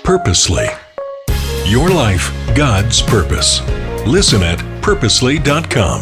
Purposely. Your life, God's purpose. Listen at purposely.com.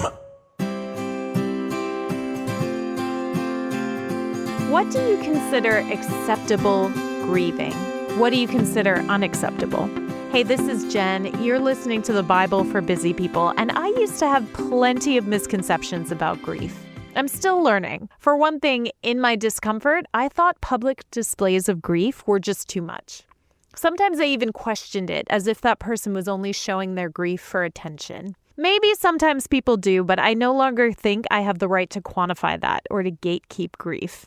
What do you consider acceptable grieving? What do you consider unacceptable? Hey, this is Jen. You're listening to the Bible for Busy People, and I used to have plenty of misconceptions about grief. I'm still learning. For one thing, in my discomfort, I thought public displays of grief were just too much. Sometimes I even questioned it as if that person was only showing their grief for attention. Maybe sometimes people do, but I no longer think I have the right to quantify that or to gatekeep grief.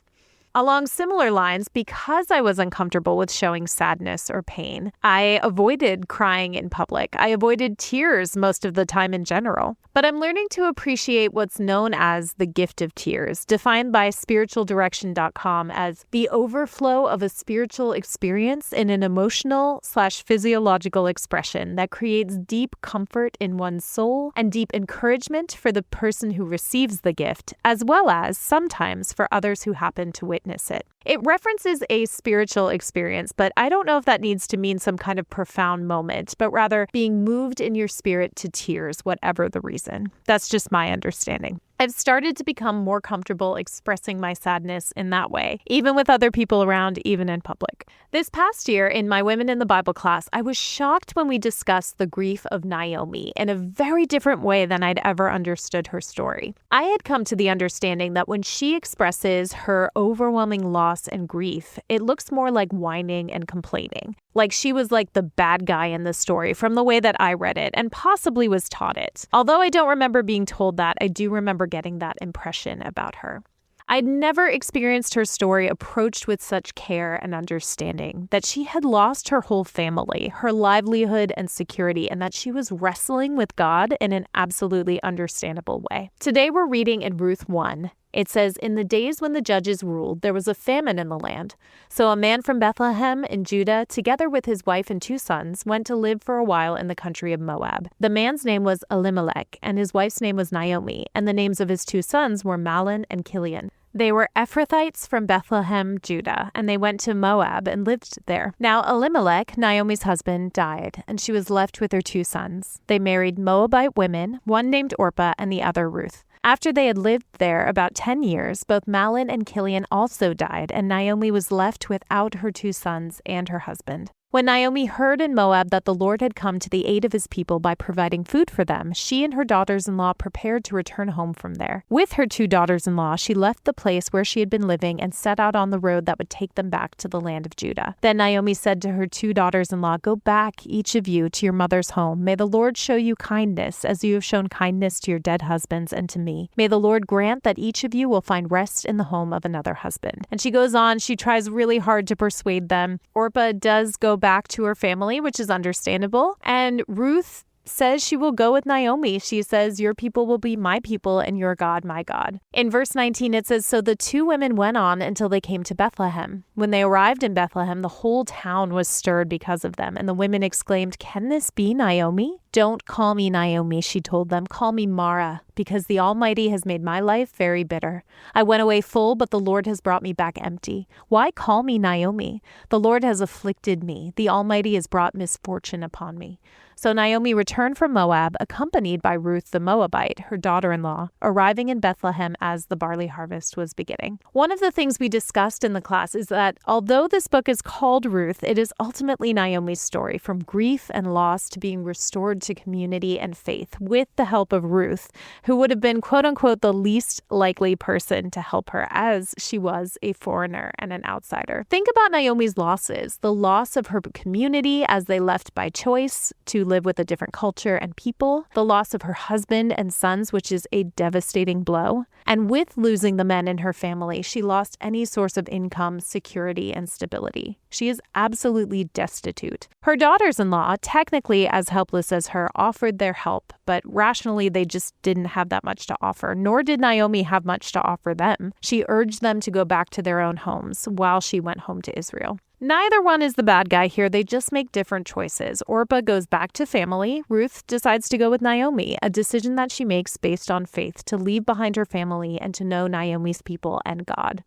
Along similar lines, because I was uncomfortable with showing sadness or pain, I avoided crying in public. I avoided tears most of the time in general. But I'm learning to appreciate what's known as the gift of tears, defined by spiritualdirection.com as the overflow of a spiritual experience in an emotional/physiological expression that creates deep comfort in one's soul and deep encouragement for the person who receives the gift, as well as sometimes for others who happen to witness it. It references a spiritual experience, but I don't know if that needs to mean some kind of profound moment, but rather being moved in your spirit to tears, whatever the reason. That's just my understanding. I've started to become more comfortable expressing my sadness in that way, even with other people around, even in public. This past year, in my Women in the Bible class, I was shocked when we discussed the grief of Naomi in a very different way than I'd ever understood her story. I had come to the understanding that when she expresses her overwhelming loss and grief, it looks more like whining and complaining. Like she was like the bad guy in the story from the way that I read it and possibly was taught it. Although I don't remember being told that, I do remember getting that impression about her. I'd never experienced her story approached with such care and understanding, that she had lost her whole family, her livelihood and security, and that she was wrestling with God in an absolutely understandable way. Today we're reading in Ruth 1. It says, "In the days when the judges ruled, there was a famine in the land. So a man from Bethlehem in Judah, together with his wife and 2 sons, went to live for a while in the country of Moab. The man's name was Elimelech, and his wife's name was Naomi, and the names of his 2 sons were Mahlon and Chilion. They were Ephrathites from Bethlehem, Judah, and they went to Moab and lived there. Now Elimelech, Naomi's husband, died, and she was left with her 2 sons. They married Moabite women, one named Orpah and the other Ruth. After they had lived there about 10 years, both Mahlon and Chilion also died, and Naomi was left without her 2 sons and her husband. When Naomi heard in Moab that the Lord had come to the aid of his people by providing food for them, she and her daughters-in-law prepared to return home from there. With her 2 daughters-in-law, she left the place where she had been living and set out on the road that would take them back to the land of Judah. Then Naomi said to her 2 daughters-in-law, 'Go back, each of you, to your mother's home. May the Lord show you kindness, as you have shown kindness to your dead husbands and to me. May the Lord grant that each of you will find rest in the home of another husband.' And she goes on, she tries really hard to persuade them. Orpah does go back to her family, which is understandable. And Ruth says she will go with Naomi. She says, 'Your people will be my people and your God, my God.' In verse 19, it says, 'So the 2 women went on until they came to Bethlehem. When they arrived in Bethlehem, the whole town was stirred because of them. And the women exclaimed, 'Can this be Naomi?' 'Don't call me Naomi,' she told them. 'Call me Mara, because the Almighty has made my life very bitter. I went away full, but the Lord has brought me back empty. Why call me Naomi? The Lord has afflicted me. The Almighty has brought misfortune upon me.' So Naomi returned from Moab, accompanied by Ruth the Moabite, her daughter-in-law, arriving in Bethlehem as the barley harvest was beginning." One of the things we discussed in the class is that although this book is called Ruth, it is ultimately Naomi's story, from grief and loss to being restored to community and faith, with the help of Ruth, who would have been quote-unquote the least likely person to help her, as she was a foreigner and an outsider. Think about Naomi's losses: the loss of her community as they left by choice to live with a different culture and people, the loss of her husband and sons, which is a devastating blow. And with losing the men in her family, she lost any source of income, security, and stability. She is absolutely destitute. Her daughters-in-law, technically as helpless as her, offered their help, but rationally they just didn't have that much to offer, nor did Naomi have much to offer them. She urged them to go back to their own homes while she went home to Israel. Neither one is the bad guy here. They just make different choices. Orpah goes back to family. Ruth decides to go with Naomi, a decision that she makes based on faith, to leave behind her family and to know Naomi's people and God.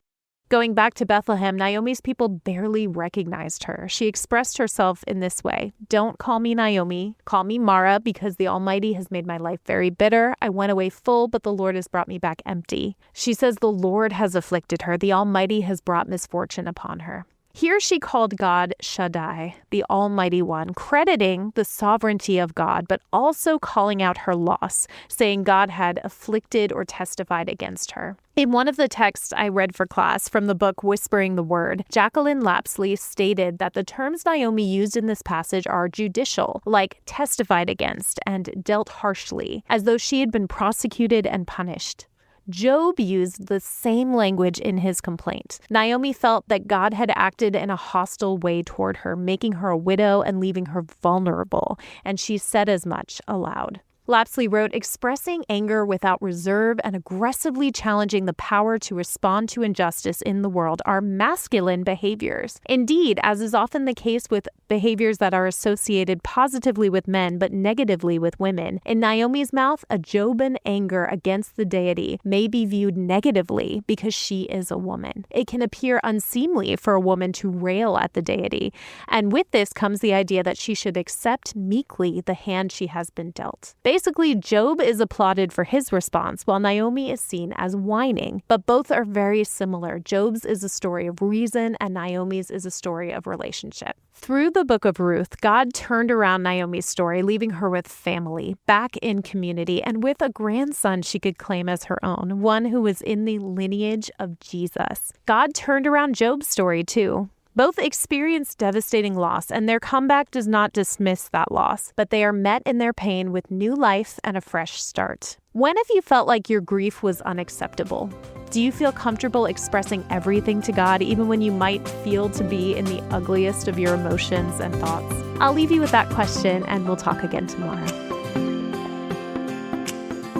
Going back to Bethlehem, Naomi's people barely recognized her. She expressed herself in this way: "Don't call me Naomi, call me Mara, because the Almighty has made my life very bitter. I went away full, but the Lord has brought me back empty." She says the Lord has afflicted her. The Almighty has brought misfortune upon her. Here she called God Shaddai, the Almighty One, crediting the sovereignty of God, but also calling out her loss, saying God had afflicted or testified against her. In one of the texts I read for class from the book Whispering the Word, Jacqueline Lapsley stated that the terms Naomi used in this passage are judicial, like testified against and dealt harshly, as though she had been prosecuted and punished. Job used the same language in his complaint. Naomi felt that God had acted in a hostile way toward her, making her a widow and leaving her vulnerable, and she said as much aloud. Lapsley wrote, "Expressing anger without reserve and aggressively challenging the power to respond to injustice in the world are masculine behaviors. Indeed, as is often the case with behaviors that are associated positively with men but negatively with women, in Naomi's mouth, a Joban anger against the deity may be viewed negatively because she is a woman. It can appear unseemly for a woman to rail at the deity, and with this comes the idea that she should accept meekly the hand she has been dealt." Basically, Job is applauded for his response, while Naomi is seen as whining. But both are very similar. Job's is a story of reason, and Naomi's is a story of relationship. Through the book of Ruth, God turned around Naomi's story, leaving her with family, back in community, and with a grandson she could claim as her own, one who was in the lineage of Jesus. God turned around Job's story too. Both experienced devastating loss, and their comeback does not dismiss that loss, but they are met in their pain with new life and a fresh start. When have you felt like your grief was unacceptable? Do you feel comfortable expressing everything to God, even when you might feel to be in the ugliest of your emotions and thoughts? I'll leave you with that question, and we'll talk again tomorrow.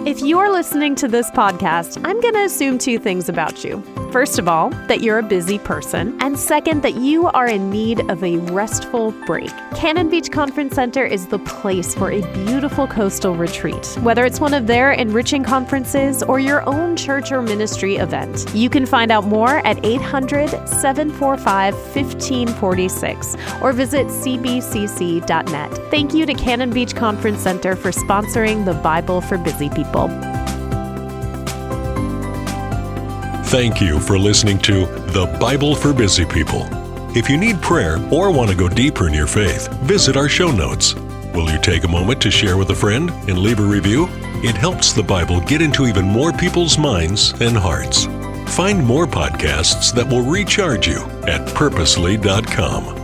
If you're listening to this podcast, I'm going to assume two things about you. First of all, that you're a busy person, and second, that you are in need of a restful break. Cannon Beach Conference Center is the place for a beautiful coastal retreat. Whether it's one of their enriching conferences or your own church or ministry event, you can find out more at 800-745-1546 or visit cbcc.net. Thank you to Cannon Beach Conference Center for sponsoring the Bible for Busy People. Thank you for listening to The Bible for Busy People. If you need prayer or want to go deeper in your faith, visit our show notes. Will you take a moment to share with a friend and leave a review? It helps the Bible get into even more people's minds and hearts. Find more podcasts that will recharge you at purposely.com.